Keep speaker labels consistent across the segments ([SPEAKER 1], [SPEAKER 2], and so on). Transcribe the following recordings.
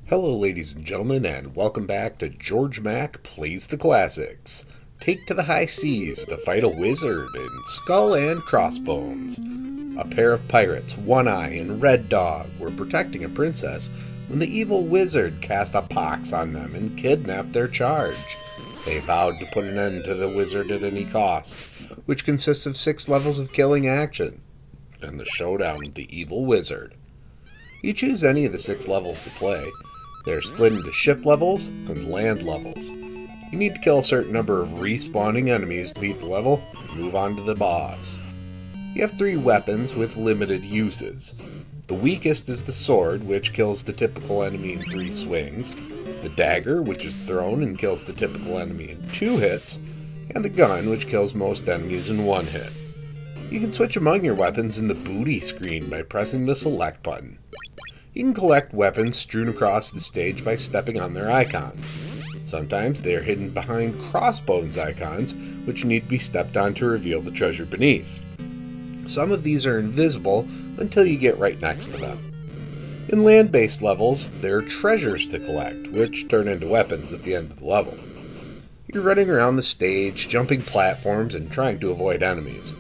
[SPEAKER 1] Hello ladies and gentlemen, and welcome back to Georg Mack Plays the Classics. Take to the high seas to fight a wizard in Skull and Crossbones. A pair of pirates, One Eye and Red Dog, were protecting a princess when the evil wizard cast a pox on them and kidnapped their charge. They vowed to put an end to the wizard at any cost, which consists of 6 levels of killing action, and the showdown with the evil wizard. You choose any of the 6 levels to play. They're split into ship levels and land levels. You need to kill a certain number of respawning enemies to beat the level and move on to the boss. You have 3 weapons with limited uses. The weakest is the sword, which kills the typical enemy in 3 swings, the dagger, which is thrown and kills the typical enemy in 2 hits, and the gun, which kills most enemies in 1 hit. You can switch among your weapons in the booty screen by pressing the select button. You can collect weapons strewn across the stage by stepping on their icons. Sometimes they are hidden behind Crossbones icons, which need to be stepped on to reveal the treasure beneath. Some of these are invisible until you get right next to them. In land-based levels, there are treasures to collect, which turn into weapons at the end of the level. You're running around the stage, jumping platforms, and trying to avoid enemies.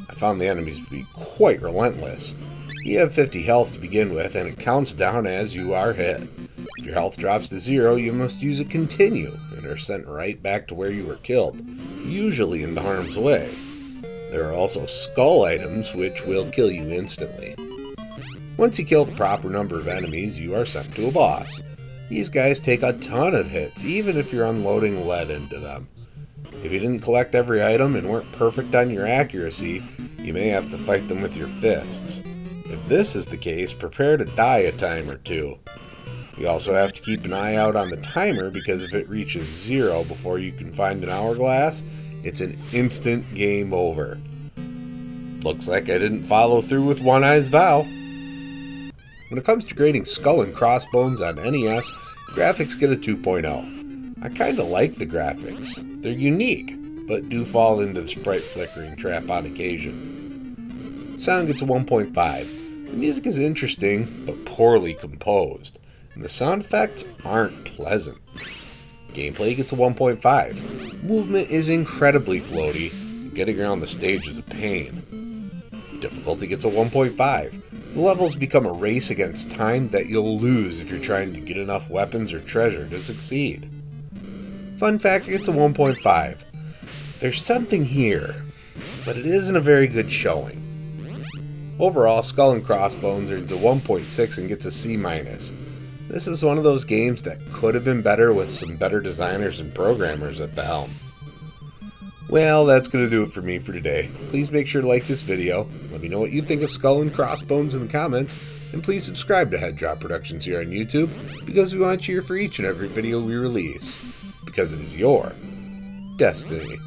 [SPEAKER 1] I found the enemies to be quite relentless. You have 50 health to begin with, and it counts down as you are hit. If your health drops to 0, you must use a continue, and are sent right back to where you were killed, usually into harm's way. There are also skull items, which will kill you instantly. Once you kill the proper number of enemies, you are sent to a boss. These guys take a ton of hits, even if you're unloading lead into them. If you didn't collect every item and weren't perfect on your accuracy, you may have to fight them with your fists. If this is the case, prepare to die a time or 2. You also have to keep an eye out on the timer, because if it reaches 0 before you can find an hourglass, it's an instant game over. Looks like I didn't follow through with One Eye's vow. When it comes to grading Skull and Crossbones on NES, graphics get a 2.0. I kinda like the graphics. They're unique, but do fall into the sprite flickering trap on occasion. Sound gets a 1.5. The music is interesting, but poorly composed, and the sound effects aren't pleasant. Gameplay gets a 1.5. Movement is incredibly floaty, and getting around the stage is a pain. Difficulty gets a 1.5. The levels become a race against time that you'll lose if you're trying to get enough weapons or treasure to succeed. Fun factor gets a 1.5. There's something here, but it isn't a very good showing. Overall, Skull and Crossbones earns a 1.6 and gets a C-. This is one of those games that could have been better with some better designers and programmers at the helm. Well, that's going to do it for me for today. Please make sure to like this video, let me know what you think of Skull and Crossbones in the comments, and please subscribe to Head Drop Productions here on YouTube, because we want you here for each and every video we release, because it is your destiny.